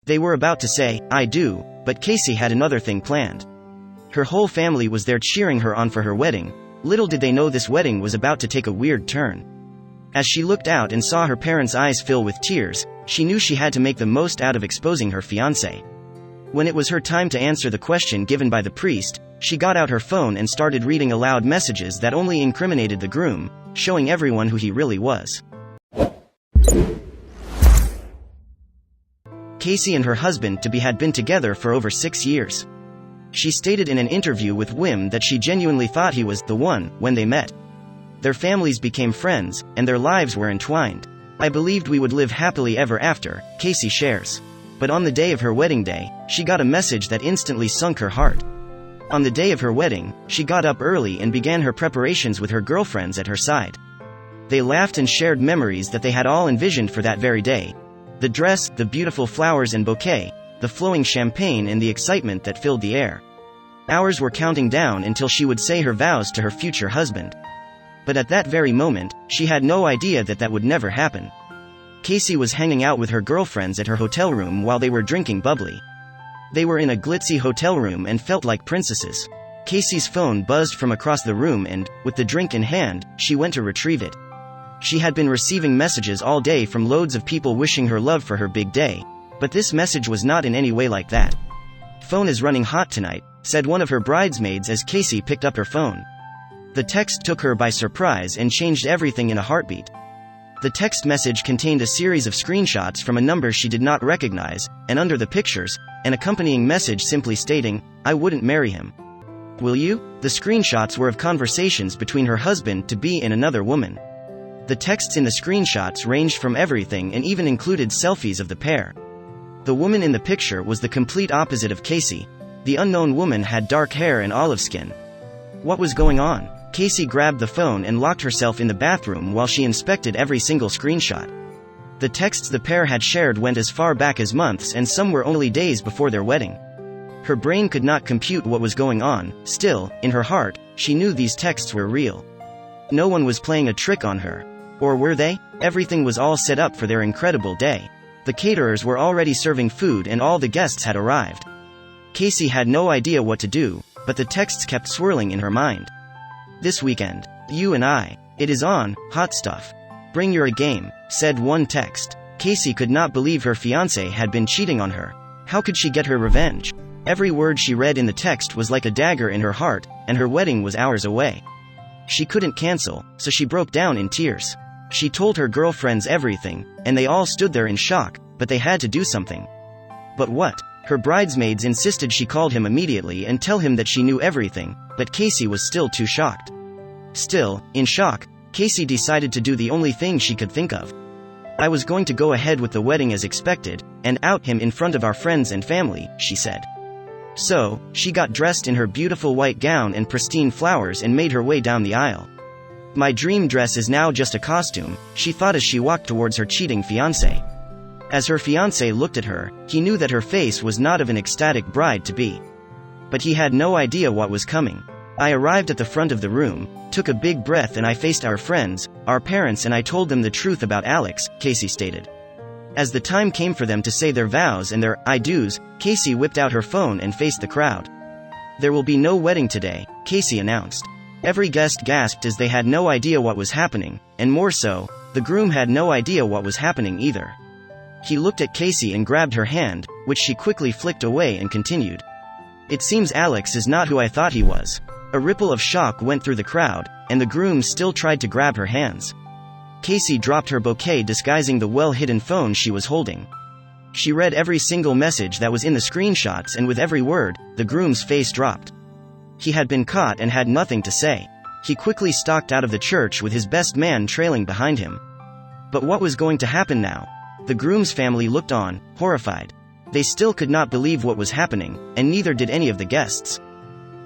They were about to say, "I do," but Casey had another thing planned. Her whole family was there cheering her on for her wedding. Little did they know this wedding was about to take a weird turn. As she looked out and saw her parents' eyes fill with tears, she knew she had to make the most out of exposing her fiancé. When it was her time to answer the question given by the priest, she got out her phone and started reading aloud messages that only incriminated the groom, showing everyone who he really was. Casey and her husband-to-be had been together for over 6 years. She stated in an interview with Wim that she genuinely thought he was the one when they met. Their families became friends, and their lives were entwined. "I believed we would live happily ever after," Casey shares. But on the day of her wedding day, she got a message that instantly sunk her heart. On the day of her wedding, she got up early and began her preparations with her girlfriends at her side. They laughed and shared memories that they had all envisioned for that very day. The dress, the beautiful flowers and bouquet, the flowing champagne and the excitement that filled the air. Hours were counting down until she would say her vows to her future husband. But at that very moment, she had no idea that that would never happen. Casey was hanging out with her girlfriends at her hotel room while they were drinking bubbly. They were in a glitzy hotel room and felt like princesses. Casey's phone buzzed from across the room and, with the drink in hand, she went to retrieve it. She had been receiving messages all day from loads of people wishing her love for her big day. But this message was not in any way like that. "Phone is running hot tonight," said one of her bridesmaids as Casey picked up her phone. The text took her by surprise and changed everything in a heartbeat. The text message contained a series of screenshots from a number she did not recognize, and under the pictures, an accompanying message simply stating, "I wouldn't marry him. Will you?" The screenshots were of conversations between her husband-to-be and another woman. The texts in the screenshots ranged from everything and even included selfies of the pair. The woman in the picture was the complete opposite of Casey. The unknown woman had dark hair and olive skin. What was going on? Casey grabbed the phone and locked herself in the bathroom while she inspected every single screenshot. The texts the pair had shared went as far back as months, and some were only days before their wedding. Her brain could not compute what was going on. Still, in her heart, she knew these texts were real. No one was playing a trick on her. Or were they? Everything was all set up for their incredible day. The caterers were already serving food and all the guests had arrived. Casey had no idea what to do, but the texts kept swirling in her mind. "This weekend. You and I. It is on, hot stuff. Bring your A game," said one text. Casey could not believe her fiancé had been cheating on her. How could she get her revenge? Every word she read in the text was like a dagger in her heart, and her wedding was hours away. She couldn't cancel, so she broke down in tears. She told her girlfriends everything, and they all stood there in shock, but they had to do something. But what? Her bridesmaids insisted she called him immediately and tell him that she knew everything, but Casey was still too shocked. Still, in shock, Casey decided to do the only thing she could think of. "I was going to go ahead with the wedding as expected, and out him in front of our friends and family," she said. So, she got dressed in her beautiful white gown and pristine flowers and made her way down the aisle. "My dream dress is now just a costume," she thought as she walked towards her cheating fiancé. As her fiancé looked at her, he knew that her face was not of an ecstatic bride-to-be. But he had no idea what was coming. "I arrived at the front of the room, took a big breath, and I faced our friends, our parents, and I told them the truth about Alex," Casey stated. As the time came for them to say their vows and their "I do's," Casey whipped out her phone and faced the crowd. "There will be no wedding today," Casey announced. Every guest gasped as they had no idea what was happening, and more so, the groom had no idea what was happening either. He looked at Casey and grabbed her hand, which she quickly flicked away and continued. "It seems Alex is not who I thought he was." A ripple of shock went through the crowd, and the groom still tried to grab her hands. Casey dropped her bouquet, disguising the well-hidden phone she was holding. She read every single message that was in the screenshots, and with every word, the groom's face dropped. He had been caught and had nothing to say. He quickly stalked out of the church with his best man trailing behind him. But what was going to happen now? The groom's family looked on, horrified. They still could not believe what was happening, and neither did any of the guests.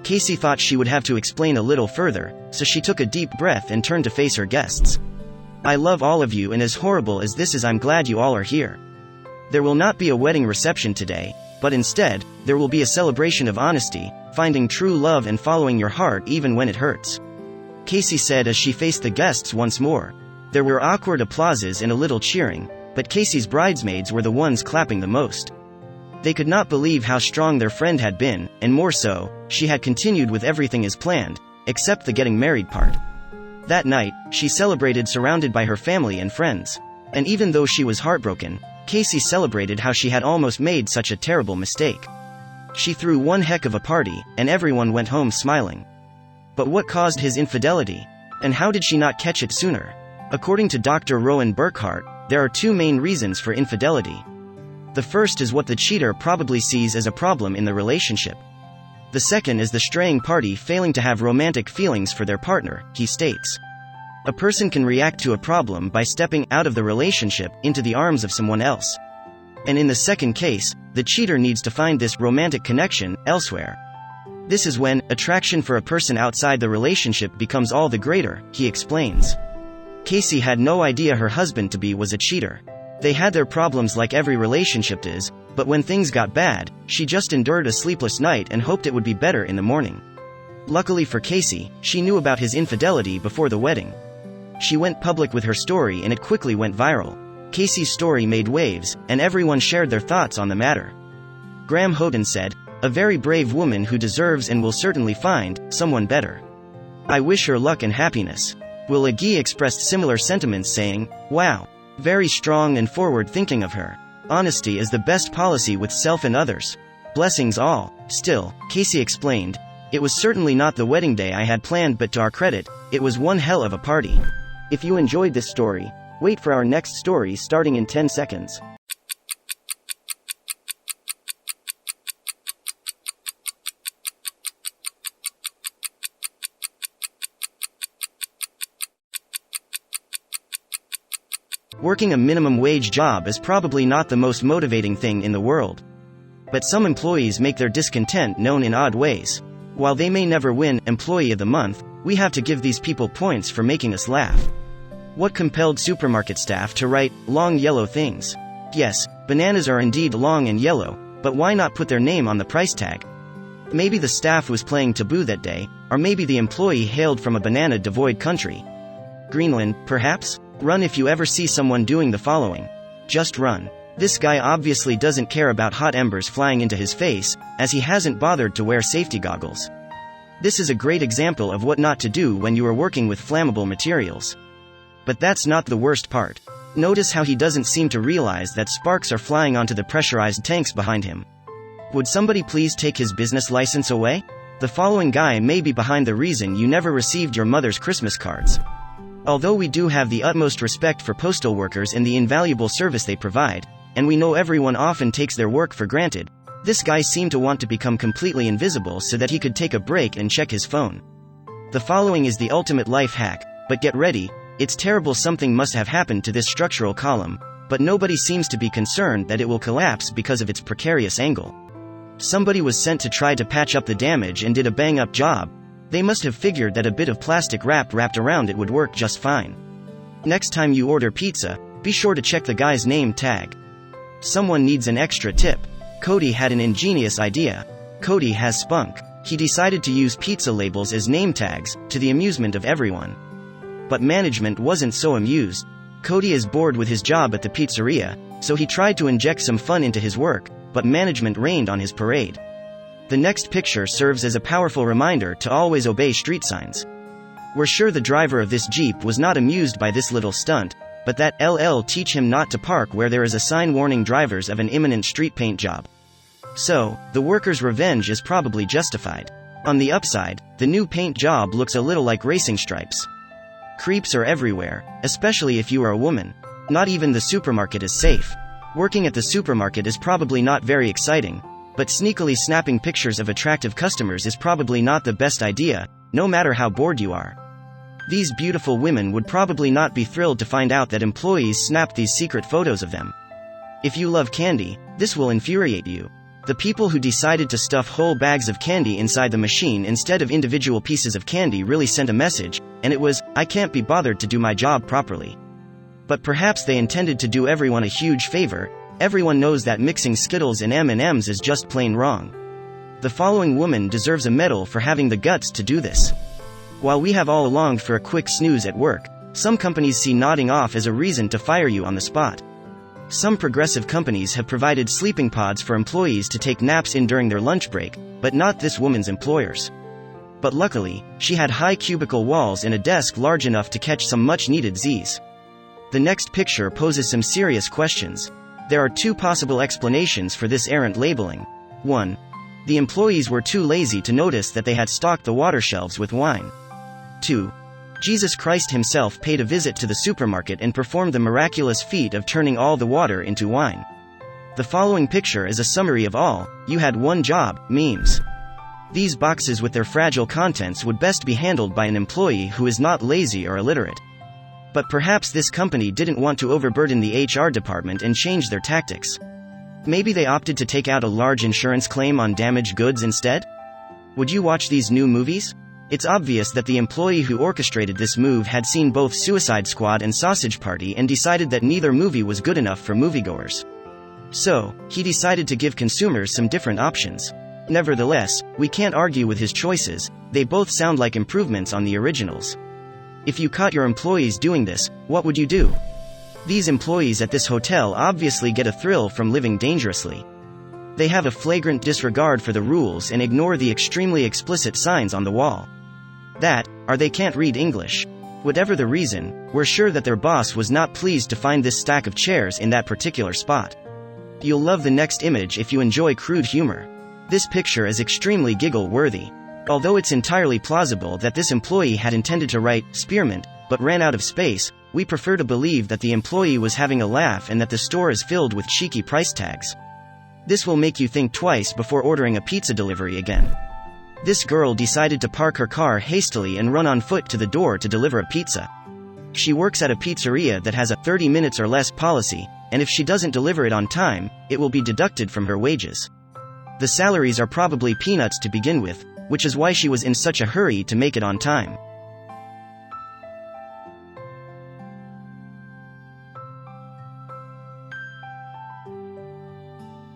Casey thought she would have to explain a little further, so she took a deep breath and turned to face her guests. "I love all of you, and as horrible as this is, I'm glad you all are here. There will not be a wedding reception today, but instead, there will be a celebration of honesty, finding true love and following your heart even when it hurts," Casey said as she faced the guests once more. There were awkward applauses and a little cheering, but Casey's bridesmaids were the ones clapping the most. They could not believe how strong their friend had been, and more so, she had continued with everything as planned, except the getting married part. That night, she celebrated surrounded by her family and friends. And even though she was heartbroken, Casey celebrated how she had almost made such a terrible mistake. She threw one heck of a party, and everyone went home smiling. But what caused his infidelity? And how did she not catch it sooner? According to Dr. Rowan Burkhart, there are two main reasons for infidelity. The first is what the cheater probably sees as a problem in the relationship. The second is the straying party failing to have romantic feelings for their partner, he states. A person can react to a problem by stepping out of the relationship into the arms of someone else. And in the second case, the cheater needs to find this romantic connection elsewhere. This is when attraction for a person outside the relationship becomes all the greater, he explains. Casey had no idea her husband-to-be was a cheater. They had their problems like every relationship does, but when things got bad, she just endured a sleepless night and hoped it would be better in the morning. Luckily for Casey, she knew about his infidelity before the wedding. She went public with her story and it quickly went viral. Casey's story made waves, and everyone shared their thoughts on the matter. Graham Houghton said, "A very brave woman who deserves and will certainly find someone better. I wish her luck and happiness." Will Agee expressed similar sentiments saying, "Wow. Very strong and forward-thinking of her. Honesty is the best policy with self and others. Blessings all." Still, Casey explained, "It was certainly not the wedding day I had planned, but to our credit, it was one hell of a party." If you enjoyed this story, wait for our next story starting in 10 seconds. Working a minimum wage job is probably not the most motivating thing in the world. But some employees make their discontent known in odd ways. While they may never win Employee of the Month, we have to give these people points for making us laugh. What compelled supermarket staff to write long yellow things? Yes, bananas are indeed long and yellow, but why not put their name on the price tag? Maybe the staff was playing taboo that day, or maybe the employee hailed from a banana-devoid country. Greenland, perhaps? Run if you ever see someone doing the following. Just run. This guy obviously doesn't care about hot embers flying into his face, as he hasn't bothered to wear safety goggles. This is a great example of what not to do when you are working with flammable materials. But that's not the worst part. Notice how he doesn't seem to realize that sparks are flying onto the pressurized tanks behind him. Would somebody please take his business license away? The following guy may be behind the reason you never received your mother's Christmas cards. Although we do have the utmost respect for postal workers and the invaluable service they provide, and we know everyone often takes their work for granted, this guy seemed to want to become completely invisible so that he could take a break and check his phone. The following is the ultimate life hack, but get ready, it's terrible. Something must have happened to this structural column, but nobody seems to be concerned that it will collapse because of its precarious angle. Somebody was sent to try to patch up the damage and did a bang-up job. They must have figured that a bit of plastic wrapped around it would work just fine. Next time you order pizza, be sure to check the guy's name tag. Someone needs an extra tip. Cody had an ingenious idea. Cody has spunk. He decided to use pizza labels as name tags, to the amusement of everyone. But management wasn't so amused. Cody is bored with his job at the pizzeria, so he tried to inject some fun into his work, but management rained on his parade. The next picture serves as a powerful reminder to always obey street signs. We're sure the driver of this Jeep was not amused by this little stunt, but that LL teach him not to park where there is a sign warning drivers of an imminent street paint job. So, the worker's revenge is probably justified. On the upside, the new paint job looks a little like racing stripes. Creeps are everywhere, especially if you are a woman. Not even the supermarket is safe. Working at the supermarket is probably not very exciting, but sneakily snapping pictures of attractive customers is probably not the best idea, no matter how bored you are. These beautiful women would probably not be thrilled to find out that employees snapped these secret photos of them. If you love candy, this will infuriate you. The people who decided to stuff whole bags of candy inside the machine instead of individual pieces of candy really sent a message, and it was, I can't be bothered to do my job properly. But perhaps they intended to do everyone a huge favor. Everyone knows that mixing Skittles and M&Ms is just plain wrong. The following woman deserves a medal for having the guts to do this. While we have all longed for a quick snooze at work, some companies see nodding off as a reason to fire you on the spot. Some progressive companies have provided sleeping pods for employees to take naps in during their lunch break, but not this woman's employers. But luckily, she had high cubicle walls and a desk large enough to catch some much-needed Z's. The next picture poses some serious questions. There are two possible explanations for this errant labeling. 1. The employees were too lazy to notice that they had stocked the water shelves with wine. 2. Jesus Christ himself paid a visit to the supermarket and performed the miraculous feat of turning all the water into wine. The following picture is a summary of all "you had one job" memes. These boxes with their fragile contents would best be handled by an employee who is not lazy or illiterate. But perhaps this company didn't want to overburden the HR department and change their tactics. Maybe they opted to take out a large insurance claim on damaged goods instead? Would you watch these new movies? It's obvious that the employee who orchestrated this move had seen both Suicide Squad and Sausage Party and decided that neither movie was good enough for moviegoers. So, he decided to give consumers some different options. Nevertheless, we can't argue with his choices, they both sound like improvements on the originals. If you caught your employees doing this, what would you do? These employees at this hotel obviously get a thrill from living dangerously. They have a flagrant disregard for the rules and ignore the extremely explicit signs on the wall. That, or they can't read English. Whatever the reason, we're sure that their boss was not pleased to find this stack of chairs in that particular spot. You'll love the next image if you enjoy crude humor. This picture is extremely giggle-worthy. Although it's entirely plausible that this employee had intended to write "spearmint," but ran out of space, we prefer to believe that the employee was having a laugh and that the store is filled with cheeky price tags. This will make you think twice before ordering a pizza delivery again. This girl decided to park her car hastily and run on foot to the door to deliver a pizza. She works at a pizzeria that has a 30 minutes or less policy, and if she doesn't deliver it on time, it will be deducted from her wages. The salaries are probably peanuts to begin with, which is why she was in such a hurry to make it on time.